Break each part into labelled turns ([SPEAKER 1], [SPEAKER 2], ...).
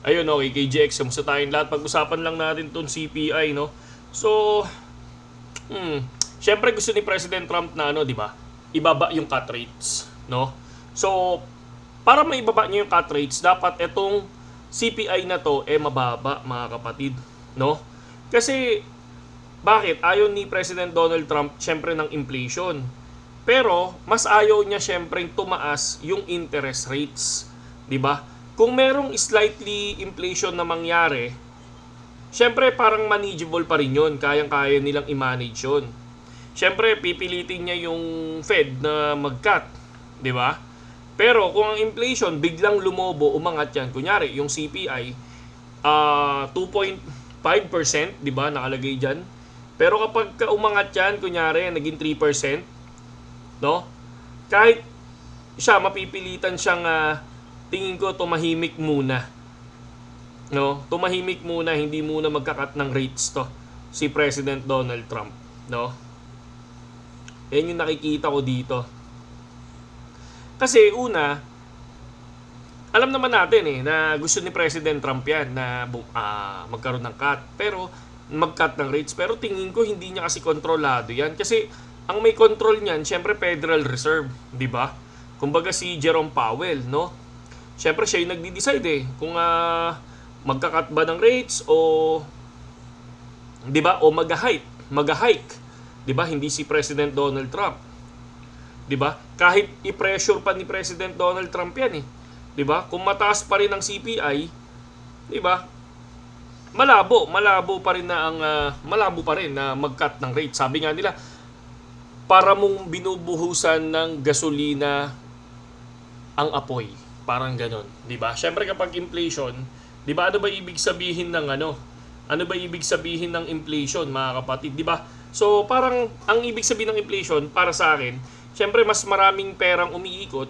[SPEAKER 1] Ayun, okay, KGX, kamusta tayong lahat? Pag-usapan lang natin tong CPI, no? So, syempre gusto ni President Trump na ano, di ba? Ibaba yung cut rates, no? So, para maibaba niya yung cut rates, dapat itong CPI na to mababa, mga kapatid, no? Kasi bakit? Ayaw ni President Donald Trump syempre ng inflation. Pero mas ayaw niya syempre tumaas yung interest rates, 'di ba? Kung merong slightly inflation na mangyari, syempre parang manageable pa rin 'yon, kayang-kaya nilang i-manage 'yon. Syempre pipilitin niya yung Fed na mag-cut, 'di ba? Pero kung ang inflation biglang lumobo, umangat yan, kunyari yung CPI 2.5%, 'di ba? Nakalagay diyan. Pero kapag umangat yan, kunyari naging 3%, no? Kahit siya mapipilitan siyang tingin ko tumahimik muna. No? Tumahimik muna, hindi muna magkakat ng rates to si President Donald Trump, no? Yan yung nakikita ko dito. Kasi una, alam naman natin na gusto ni President Trump yan na magkaroon ng cut. Pero mag-cut ng rates. Pero tingin ko hindi niya kasi kontrolado yan. Kasi ang may control niyan, syempre Federal Reserve, di ba? Kumbaga si Jerome Powell, no? Syempre siya yung nagdi-decide kung magka-cut ba ng rates o di ba? O mag-hike, di ba? Hindi si President Donald Trump. Di ba? Kahit i-pressure pa ni President Donald Trump yan di ba? Kung mataas pa rin ang CPI, di ba? Malabo pa rin na mag-cut ng rate. Sabi nga nila, para mong binubuhusan ng gasolina ang apoy. Parang ganon, 'di ba? Syempre kapag inflation, 'di ba ano ba ibig sabihin ng Ano ba ibig sabihin ng inflation, mga kapatid, 'di ba? So parang ang ibig sabihin ng inflation para sa akin, syempre mas maraming perang umiikot,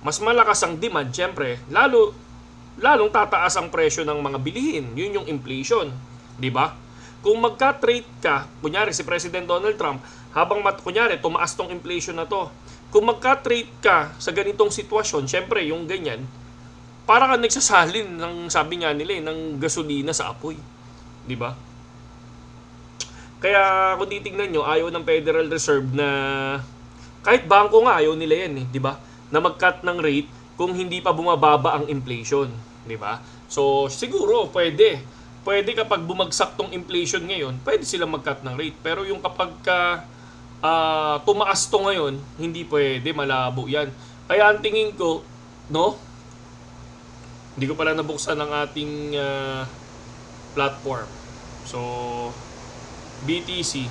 [SPEAKER 1] mas malakas ang demand, syempre, lalong tataas ang presyo ng mga bilihin. Yun yung inflation, 'di ba? Kung magka-cut rate ka, kunyari si President Donald Trump, habang kunyari tumaas tong inflation na to, kung magka-cut rate ka sa ganitong sitwasyon, syempre yung ganyan, para ka nagsasalin ng, sabi nga nila ng gasolina sa apoy, 'di ba? Kaya kung titingnan nyo, ayaw ng Federal Reserve na, kahit bangko nga ayaw nila yan 'di ba? Na mag-cut ng rate kung hindi pa bumababa ang inflation, 'di ba? So siguro pwede kapag bumagsak tong inflation ngayon, pwede silang mag-cut ng rate. Pero yung kapag tumaas to ngayon, hindi pwede, malabo yan. Kaya ang tingin ko, no? Hindi ko pala nabuksan ang ating platform. So, BTC.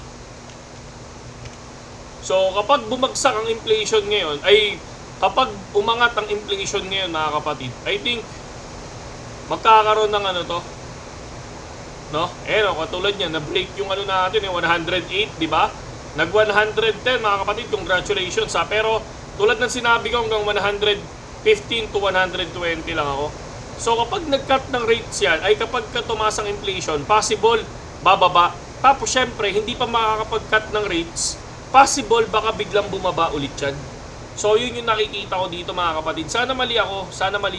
[SPEAKER 1] So, kapag bumagsak ang inflation ngayon, kapag umangat ang inflation ngayon, mga kapatid, I think magkakaroon ng no? Katulad niyan, na-break yung natin, 108, di ba? Nag 110, mga kapatid, congratulations Pero tulad ng sinabi ko, hanggang 115 to 120 lang ako. So kapag nag-cut ng rates yan, ay kapag tumaas ang inflation, possible bababa. Tapos syempre, hindi pa makakapag-cut ng rates, possible baka biglang bumaba ulit yan. So yun yung nakikita ko dito, mga kapatid. Sana mali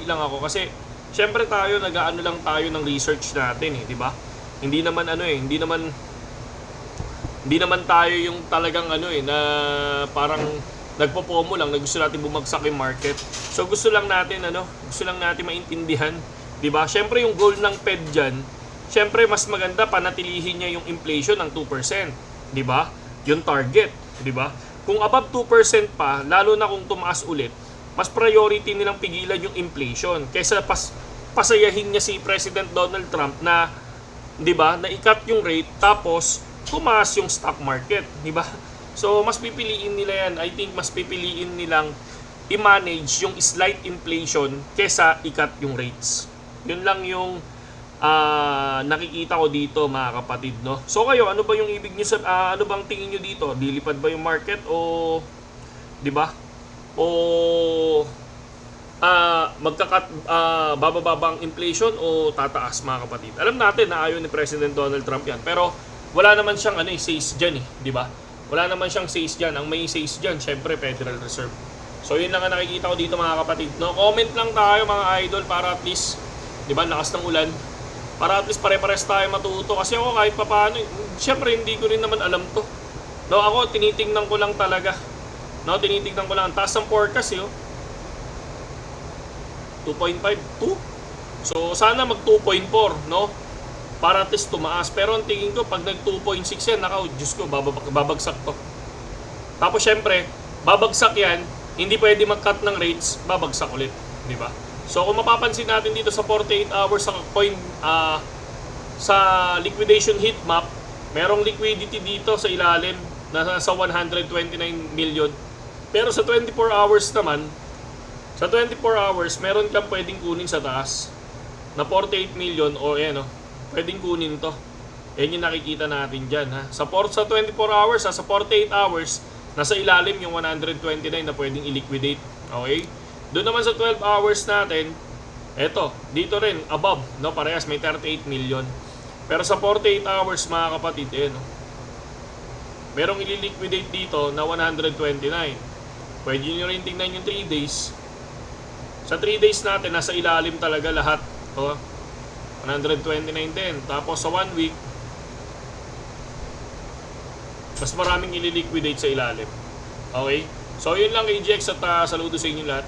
[SPEAKER 1] lang ako kasi syempre tayo nag-aano lang tayo ng research natin di ba? Hindi naman hindi naman tayo yung talagang na parang nagpo-promo lang na gusto natin bumagsak yung market. So gusto lang natin maintindihan, 'di ba? Syempre yung goal ng Fed diyan, syempre mas maganda panatilihin niya yung inflation ng 2%, 'di ba? Yung target, 'di ba? Kung above 2% pa, lalo na kung tumaas ulit, mas priority nilang pigilan yung inflation kaysa pasayahin niya si President Donald Trump na, 'di ba, na i-cut yung rate tapos tumaas yung stock market, 'di ba? So mas pipiliin nila yan. I think mas pipiliin nilang i-manage yung slight inflation kaysa i-cut yung rates. Yun lang yung nakikita ko dito, mga kapatid, no? So kayo, ano ba yung ibig niyo ano bang tingin niyo dito? Dilipad ba yung market o 'di ba? O bababa ang inflation o tataas, mga kapatid? Alam natin na ayaw ni President Donald Trump yan, pero wala naman siyang says diyan di ba? Wala naman siyang says diyan. Ang may says diyan, syempre Federal Reserve. So yun lang ang nakikita ko dito, mga kapatid, no? Comment lang tayo, mga idol, para at least Di ba? Lakas ng ulan. Para at least pare-pares tayo matuto. Kasi ako kahit papaano, syempre hindi ko rin naman alam to. No, ako tinitingnan ko lang talaga. No, tinitingnan ko lang. Ang taas ng forecast, 2.5, 2. So, sana mag 2.4, no? Para at least tumaas. Pero ang tingin ko, pag nag 2.6 yan, nakaw, Diyos ko, babagsak to. Tapos, syempre, babagsak yan, hindi pwede mag-cut ng rates, babagsak ulit. Di ba? So, kung mapapansin natin dito sa 48 hours sa coin, sa liquidation heat map, merong liquidity dito sa ilalim na nasa 129 million. Pero sa 24 hours naman, sa 24 hours, meron kang pwedeng kunin sa taas na 48 million o pwedeng kunin to. Yan yung nakikita natin dyan. Sa 24 hours, sa 48 hours, nasa ilalim yung 129 na pwedeng i-liquidate. Okay? Doon naman sa 12 hours natin, dito rin, above, no? Parehas, may 38 million. Pero sa 48 hours, mga kapatid, merong i-liquidate dito na 129. Pwede nyo rin tingnan yung 3 days. Sa 3 days natin, nasa ilalim talaga lahat. 129 din. Tapos sa 1 week, mas maraming i-liquidate sa ilalim. Okay? So, yun lang kay GX at saludo sa inyo lahat.